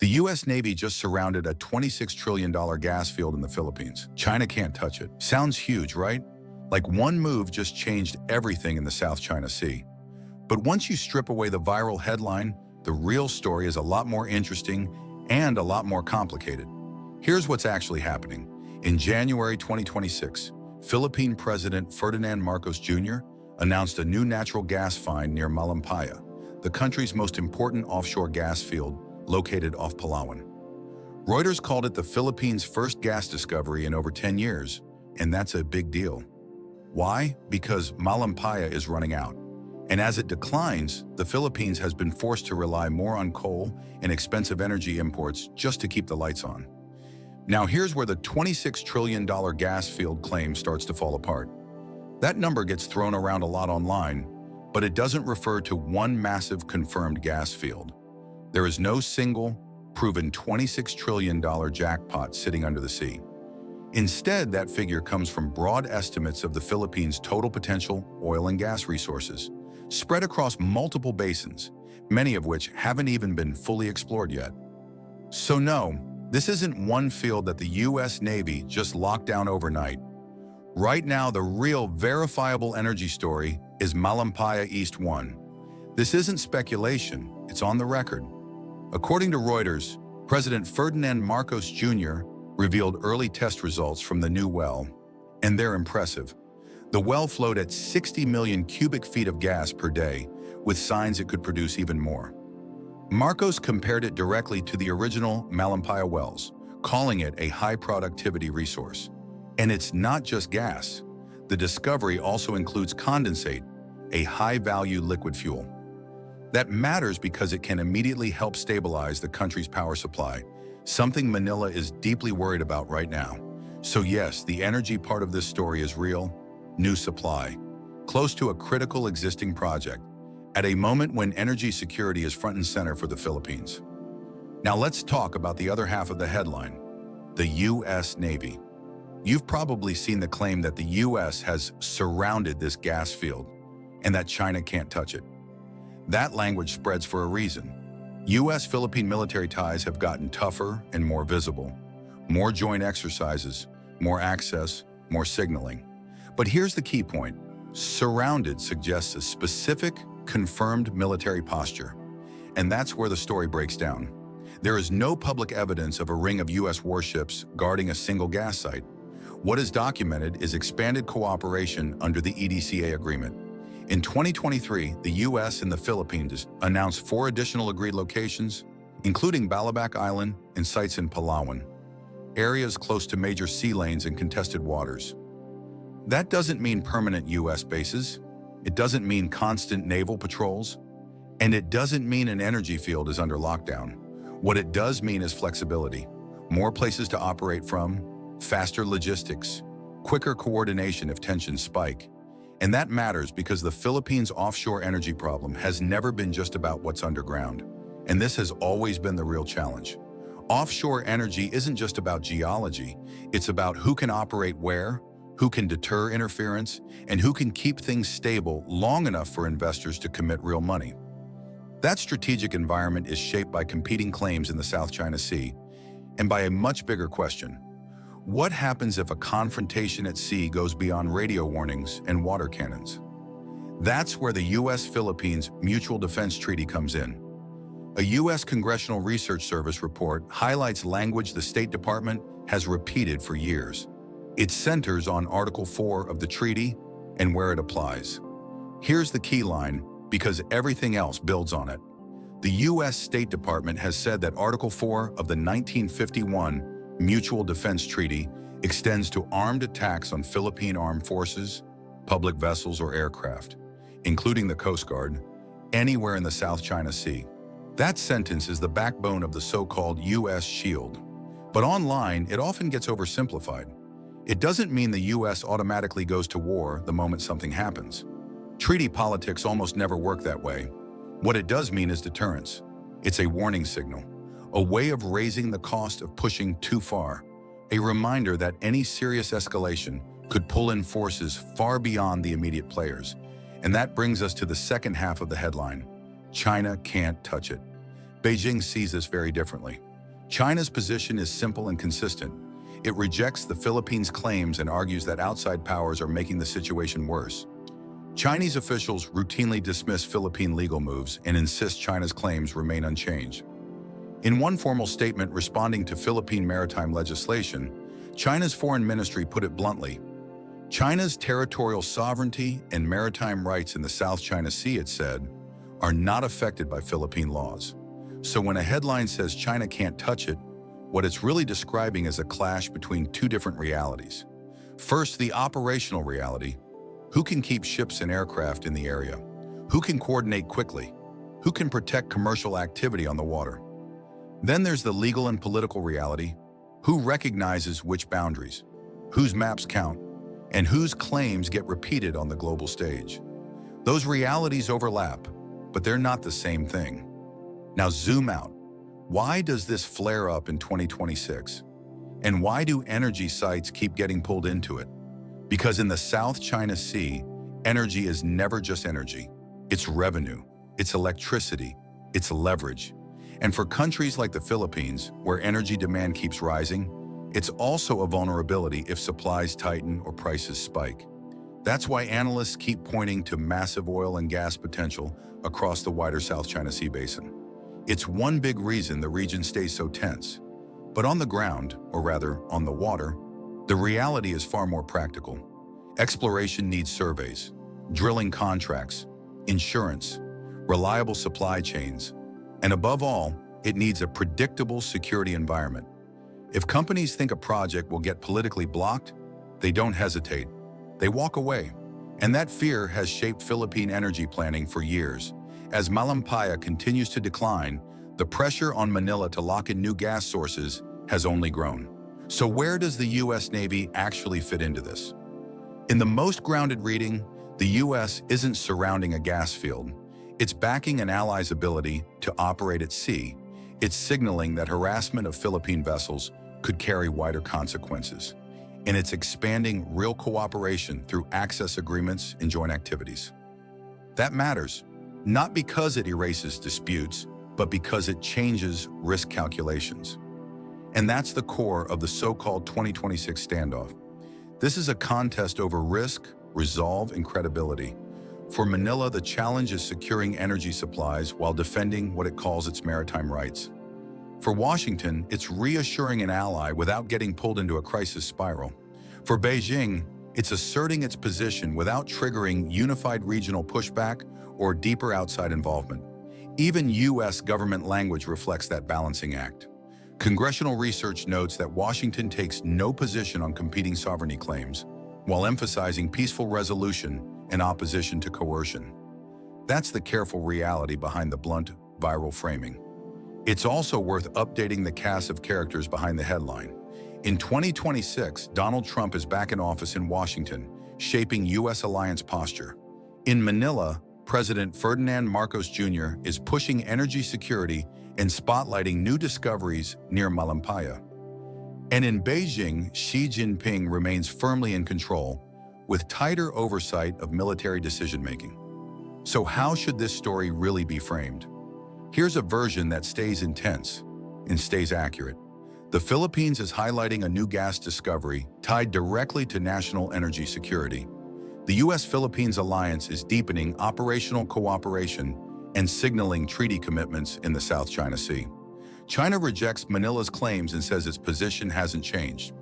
The U.S. Navy just surrounded a $26 trillion gas field in the Philippines. China can't touch it. Sounds huge, right? Like one move just changed everything in the South China Sea. But once you strip away the viral headline, the real story is a lot more interesting and a lot more complicated. Here's what's actually happening. In January 2026, Philippine President Ferdinand Marcos Jr. announced a new natural gas find near Malampaya, the country's most important offshore gas field located off Palawan. Reuters called it the Philippines' first gas discovery in over 10 years, and that's a big deal. Why? Because Malampaya is running out. And as it declines, the Philippines has been forced to rely more on coal and expensive energy imports just to keep the lights on. Now here's where the $26 trillion gas field claim starts to fall apart. That number gets thrown around a lot online, but it doesn't refer to one massive confirmed gas field. There is no single, proven $26 trillion jackpot sitting under the sea. Instead, that figure comes from broad estimates of the Philippines' total potential oil and gas resources, spread across multiple basins, many of which haven't even been fully explored yet. So no, this isn't one field that the U.S. Navy just locked down overnight. Right now, the real verifiable energy story is Malampaya East-1. This isn't speculation, it's on the record. According to Reuters, President Ferdinand Marcos Jr. revealed early test results from the new well, and they're impressive. The well flowed at 60 million cubic feet of gas per day, with signs it could produce even more. Marcos compared it directly to the original Malampaya wells, calling it a high-productivity resource. And it's not just gas. The discovery also includes condensate, a high-value liquid fuel. That matters because it can immediately help stabilize the country's power supply, something Manila is deeply worried about right now. So yes, the energy part of this story is real, new supply, close to a critical existing project, at a moment when energy security is front and center for the Philippines. Now let's talk about the other half of the headline, the U.S. Navy. You've probably seen the claim that the U.S. has surrounded this gas field and that China can't touch it. That language spreads for a reason. U.S.-Philippine military ties have gotten tougher and more visible. More joint exercises, more access, more signaling. But here's the key point. Surrounded suggests a specific, confirmed military posture. And that's where the story breaks down. There is no public evidence of a ring of U.S. warships guarding a single gas site. What is documented is expanded cooperation under the EDCA agreement. In 2023, the U.S. and the Philippines announced 4 additional agreed locations, including Balabac Island and sites in Palawan, areas close to major sea lanes and contested waters. That doesn't mean permanent U.S. bases, it doesn't mean constant naval patrols, and it doesn't mean an energy field is under lockdown. What it does mean is flexibility, more places to operate from, faster logistics, quicker coordination if tensions spike. And that matters because the Philippines' offshore energy problem has never been just about what's underground. And this has always been the real challenge. Offshore energy isn't just about geology, it's about who can operate where, who can deter interference, and who can keep things stable long enough for investors to commit real money. That strategic environment is shaped by competing claims in the South China Sea, and by a much bigger question. What happens if a confrontation at sea goes beyond radio warnings and water cannons? That's where the U.S.-Philippines Mutual Defense Treaty comes in. A U.S. Congressional Research Service report highlights language the State Department has repeated for years. It centers on Article 4 of the treaty and where it applies. Here's the key line, because everything else builds on it. The U.S. State Department has said that Article 4 of the 1951 Mutual Defense Treaty extends to armed attacks on Philippine armed forces, public vessels or aircraft, including the Coast Guard, anywhere in the South China Sea. That sentence is the backbone of the so-called U.S. Shield. But online, it often gets oversimplified. It doesn't mean the U.S. automatically goes to war the moment something happens. Treaty politics almost never work that way. What it does mean is deterrence. It's a warning signal, a way of raising the cost of pushing too far, a reminder that any serious escalation could pull in forces far beyond the immediate players. And that brings us to the second half of the headline. China can't touch it. Beijing sees this very differently. China's position is simple and consistent. It rejects the Philippines' claims and argues that outside powers are making the situation worse. Chinese officials routinely dismiss Philippine legal moves and insist China's claims remain unchanged. In one formal statement responding to Philippine maritime legislation, China's foreign ministry put it bluntly: China's territorial sovereignty and maritime rights in the South China Sea, it said, are not affected by Philippine laws. So when a headline says China can't touch it, what it's really describing is a clash between two different realities. First, the operational reality. Who can keep ships and aircraft in the area? Who can coordinate quickly? Who can protect commercial activity on the water? Then there's the legal and political reality. Who recognizes which boundaries? Whose maps count? And whose claims get repeated on the global stage? Those realities overlap, but they're not the same thing. Now zoom out. Why does this flare up in 2026? And why do energy sites keep getting pulled into it? Because in the South China Sea, energy is never just energy. It's revenue, it's electricity, it's leverage. And for countries like the Philippines, where energy demand keeps rising, it's also a vulnerability if supplies tighten or prices spike. That's why analysts keep pointing to massive oil and gas potential across the wider South China Sea basin. It's one big reason the region stays so tense. But on the ground, or rather on the water, the reality is far more practical. Exploration needs surveys, drilling contracts, insurance, reliable supply chains, and above all, it needs a predictable security environment. If companies think a project will get politically blocked, they don't hesitate. They walk away. And that fear has shaped Philippine energy planning for years. As Malampaya continues to decline, the pressure on Manila to lock in new gas sources has only grown. So where does the U.S. Navy actually fit into this? In the most grounded reading, the U.S. isn't surrounding a gas field. It's backing an ally's ability to operate at sea. It's signaling that harassment of Philippine vessels could carry wider consequences. And it's expanding real cooperation through access agreements and joint activities. That matters, not because it erases disputes, but because it changes risk calculations. And that's the core of the so-called 2026 standoff. This is a contest over risk, resolve, and credibility. For Manila, the challenge is securing energy supplies while defending what it calls its maritime rights. For Washington, it's reassuring an ally without getting pulled into a crisis spiral. For Beijing, it's asserting its position without triggering unified regional pushback or deeper outside involvement. Even U.S. government language reflects that balancing act. Congressional research notes that Washington takes no position on competing sovereignty claims, while emphasizing peaceful resolution and opposition to coercion. That's the careful reality behind the blunt, viral framing. It's also worth updating the cast of characters behind the headline. In 2026, Donald Trump is back in office in Washington, shaping U.S. alliance posture. In Manila, President Ferdinand Marcos Jr. is pushing energy security and spotlighting new discoveries near Malampaya. And in Beijing, Xi Jinping remains firmly in control, with tighter oversight of military decision-making. So how should this story really be framed? Here's a version that stays intense and stays accurate. The Philippines is highlighting a new gas discovery tied directly to national energy security. The U.S.-Philippines alliance is deepening operational cooperation and signaling treaty commitments in the South China Sea. China rejects Manila's claims and says its position hasn't changed.